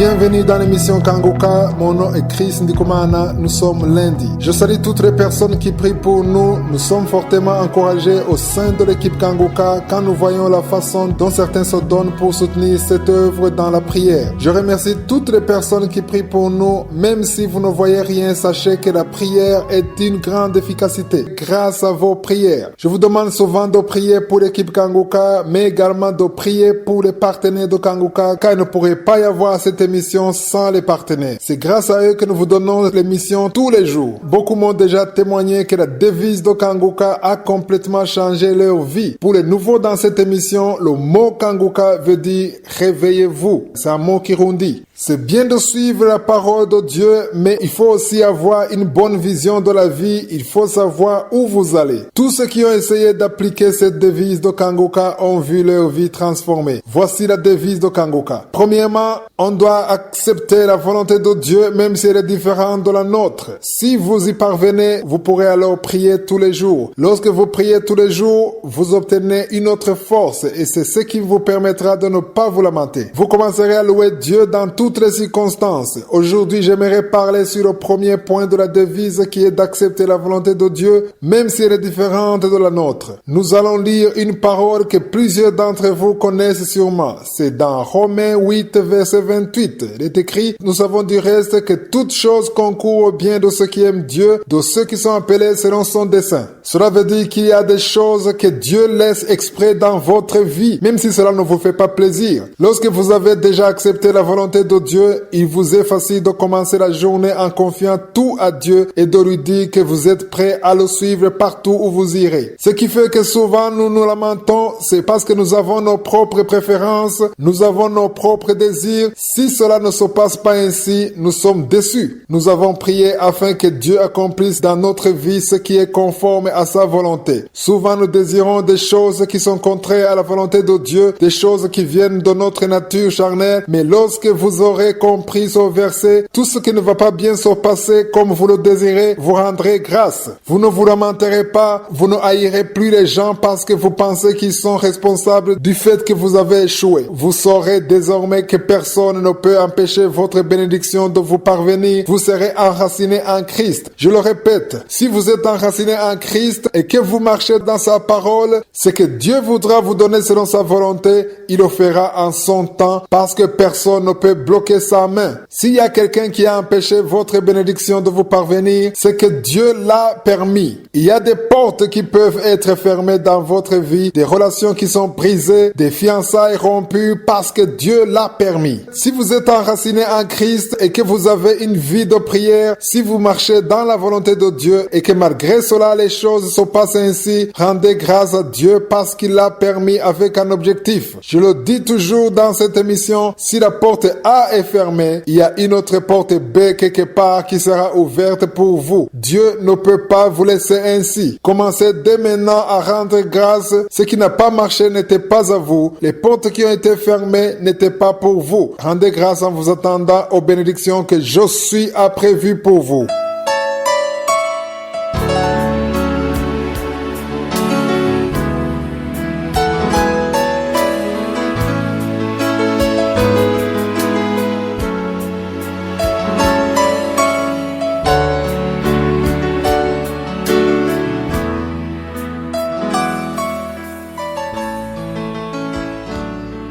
Bienvenue dans l'émission Kangoka. Mon nom est Chris Ndikumana. Nous sommes lundi. Je salue toutes les personnes qui prient pour nous. Nous sommes fortement encouragés au sein de l'équipe Kangoka quand nous voyons la façon dont certains se donnent pour soutenir cette œuvre dans la prière. Je remercie toutes les personnes qui prient pour nous. Même si vous ne voyez rien, sachez que la prière est d'une grande efficacité grâce à vos prières. Je vous demande souvent de prier pour l'équipe Kangoka, mais également de prier pour les partenaires de Kangoka, car il ne pourrait pas y avoir cette émission sans les partenaires. C'est grâce à eux que nous vous donnons l'émission tous les jours. Beaucoup m'ont déjà témoigné que la devise de Kangoka a complètement changé leur vie. Pour les nouveaux dans cette émission, le mot Kangoka veut dire réveillez-vous. C'est un mot kirundi. C'est bien de suivre la parole de Dieu, mais il faut aussi avoir une bonne vision de la vie. Il faut savoir où vous allez. Tous ceux qui ont essayé d'appliquer cette devise de Kangoka ont vu leur vie transformée. Voici la devise de Kangoka. Premièrement, on doit accepter la volonté de Dieu, même si elle est différente de la nôtre. Si vous y parvenez, vous pourrez alors prier tous les jours. Lorsque vous priez tous les jours, vous obtenez une autre force et c'est ce qui vous permettra de ne pas vous lamenter. Vous commencerez à louer Dieu dans toutes les circonstances. Aujourd'hui, j'aimerais parler sur le premier point de la devise qui est d'accepter la volonté de Dieu, même si elle est différente de la nôtre. Nous allons lire une parole que plusieurs d'entre vous connaissent sûrement. C'est dans Romains 8, verset 28. Il est écrit, nous savons du reste que toute chose concourt au bien de ceux qui aiment Dieu, de ceux qui sont appelés selon son dessein. Cela veut dire qu'il y a des choses que Dieu laisse exprès dans votre vie, même si cela ne vous fait pas plaisir. Lorsque vous avez déjà accepté la volonté de Dieu, il vous est facile de commencer la journée en confiant tout à Dieu et de lui dire que vous êtes prêt à le suivre partout où vous irez. Ce qui fait que souvent nous nous lamentons, c'est parce que nous avons nos propres préférences, nous avons nos propres désirs. Si cela ne se passe pas ainsi, nous sommes déçus. Nous avons prié afin que Dieu accomplisse dans notre vie ce qui est conforme à sa volonté. Souvent nous désirons des choses qui sont contraires à la volonté de Dieu, des choses qui viennent de notre nature charnelle, mais lorsque vous aurez compris ce verset, tout ce qui ne va pas bien se passer comme vous le désirez, vous rendrez grâce. Vous ne vous lamenterez pas, vous ne haïrez plus les gens parce que vous pensez qu'ils sont responsables du fait que vous avez échoué. Vous saurez désormais que personne ne peut empêcher votre bénédiction de vous parvenir. Vous serez enraciné en Christ. Je le répète, si vous êtes enraciné en Christ et que vous marchez dans sa parole, ce que Dieu voudra vous donner selon sa volonté, il le fera en son temps parce que personne ne peut bloquer sa main. S'il y a quelqu'un qui a empêché votre bénédiction de vous parvenir, c'est que Dieu l'a permis. Il y a des portes qui peuvent être fermées dans votre vie, des relations qui sont brisées, des fiançailles rompues parce que Dieu l'a permis. Si vous êtes enraciné en Christ et que vous avez une vie de prière, si vous marchez dans la volonté de Dieu et que malgré cela les choses se passent ainsi, rendez grâce à Dieu parce qu'il l'a permis avec un objectif. Je le dis toujours dans cette émission, si la porte A est fermée, il y a une autre porte B quelque part qui sera ouverte pour vous. Dieu ne peut pas vous laisser ainsi. Commencez dès maintenant à rendre grâce. Ce qui n'a pas marché n'était pas à vous. Les portes qui ont été fermées n'étaient pas pour vous. Rendez grâce en vous attendant aux bénédictions que Josué a prévues pour vous.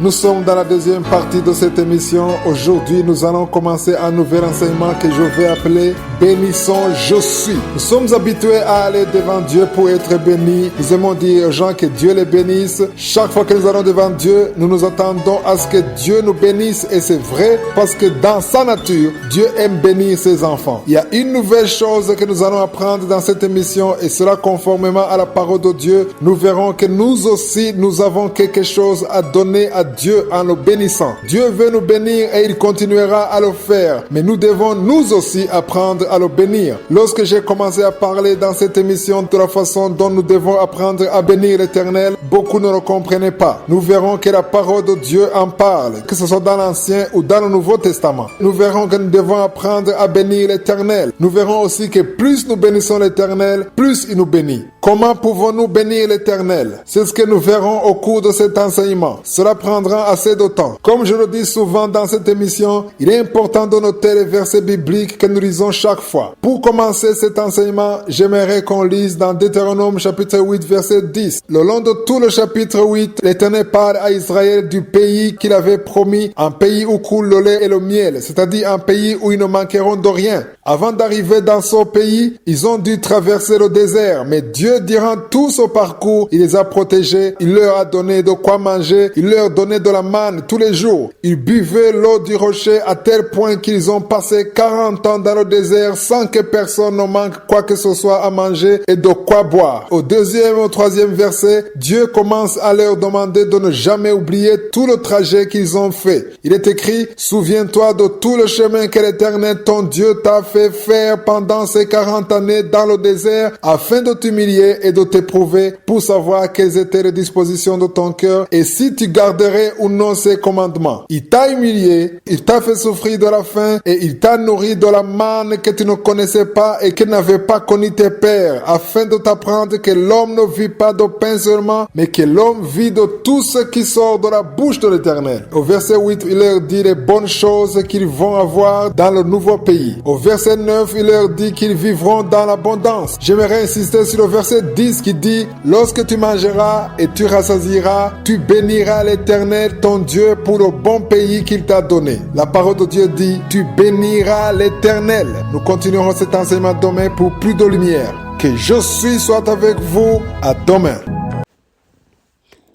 Nous sommes dans la deuxième partie de cette émission. Aujourd'hui, nous allons commencer un nouvel enseignement que je vais appeler « Bénissons Josué ». Nous sommes habitués à aller devant Dieu pour être bénis. Nous aimons dire aux gens que Dieu les bénisse. Chaque fois que nous allons devant Dieu, nous nous attendons à ce que Dieu nous bénisse. Et c'est vrai parce que dans sa nature, Dieu aime bénir ses enfants. Il y a une nouvelle chose que nous allons apprendre dans cette émission et cela conformément à la parole de Dieu. Nous verrons que nous aussi, nous avons quelque chose à donner à Dieu en le bénissant. Dieu veut nous bénir et il continuera à le faire. Mais nous devons nous aussi apprendre à le bénir. Lorsque j'ai commencé à parler dans cette émission de la façon dont nous devons apprendre à bénir l'Éternel, beaucoup ne le comprenaient pas. Nous verrons que la parole de Dieu en parle, que ce soit dans l'Ancien ou dans le Nouveau Testament. Nous verrons que nous devons apprendre à bénir l'Éternel. Nous verrons aussi que plus nous bénissons l'Éternel, plus il nous bénit. Comment pouvons-nous bénir l'Éternel? C'est ce que nous verrons au cours de cet enseignement. Cela prendra assez de temps. Comme je le dis souvent dans cette émission, il est important de noter les versets bibliques que nous lisons chaque fois. Pour commencer cet enseignement, j'aimerais qu'on lise dans Deutéronome chapitre 8 verset 10. Le long de tout le chapitre 8, l'Éternel parle à Israël du pays qu'il avait promis, un pays où coule le lait et le miel, c'est-à-dire un pays où ils ne manqueront de rien. Avant d'arriver dans ce pays, ils ont dû traverser le désert, mais Dieu, durant tout ce parcours, il les a protégés, il leur a donné de quoi manger, il leur donnait de la manne tous les jours. Ils buvaient l'eau du rocher à tel point qu'ils ont passé 40 ans dans le désert sans que personne ne manque quoi que ce soit à manger et de quoi boire. Au deuxième et au troisième verset, Dieu commence à leur demander de ne jamais oublier tout le trajet qu'ils ont fait. Il est écrit, « Souviens-toi de tout le chemin que l'Éternel, ton Dieu, t'a fait faire pendant ces 40 années dans le désert afin de t'humilier et de t'éprouver pour savoir quelles étaient les dispositions de ton cœur et si tu garderais ou non ses commandements. Il t'a humilié, il t'a fait souffrir de la faim et il t'a nourri de la manne que tu ne connaissais pas et que n'avaient pas connu tes pères, afin de t'apprendre que l'homme ne vit pas de pain seulement, mais que l'homme vit de tout ce qui sort de la bouche de l'Éternel. » Au verset 8, il leur dit les bonnes choses qu'ils vont avoir dans le nouveau pays. Au verset 9, il leur dit qu'ils vivront dans l'abondance. J'aimerais insister sur le verset 10 qui dit « Lorsque tu mangeras et tu rassasieras, tu béniras l'Éternel ton Dieu pour le bon pays qu'il t'a donné. » La parole de Dieu dit « Tu béniras l'Éternel. » Nous continuerons cet enseignement demain pour plus de lumière. Que je suis soit avec vous. À demain.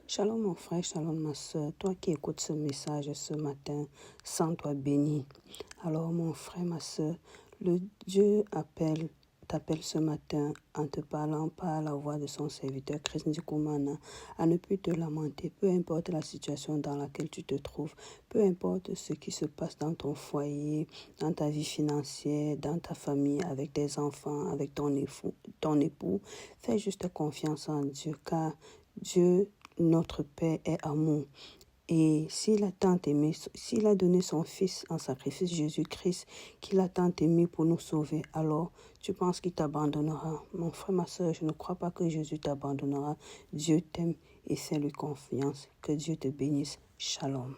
Shalom mon frère, shalom ma soeur, toi qui écoutes ce message ce matin, sens-toi béni. Alors mon frère, ma soeur, le Dieu t'appelle ce matin en te parlant par la voix de son serviteur Christ Ndikumana à ne plus te lamenter, peu importe la situation dans laquelle tu te trouves, peu importe ce qui se passe dans ton foyer, dans ta vie financière, dans ta famille, avec tes enfants, avec ton époux, fais juste confiance en Dieu car Dieu, notre Père, est amour. Et s'il a tant aimé, s'il a donné son Fils en sacrifice, Jésus-Christ, qu'il a tant aimé pour nous sauver, alors tu penses qu'il t'abandonnera? Mon frère, ma soeur, je ne crois pas que Jésus t'abandonnera. Dieu t'aime et fais-lui confiance. Que Dieu te bénisse. Shalom.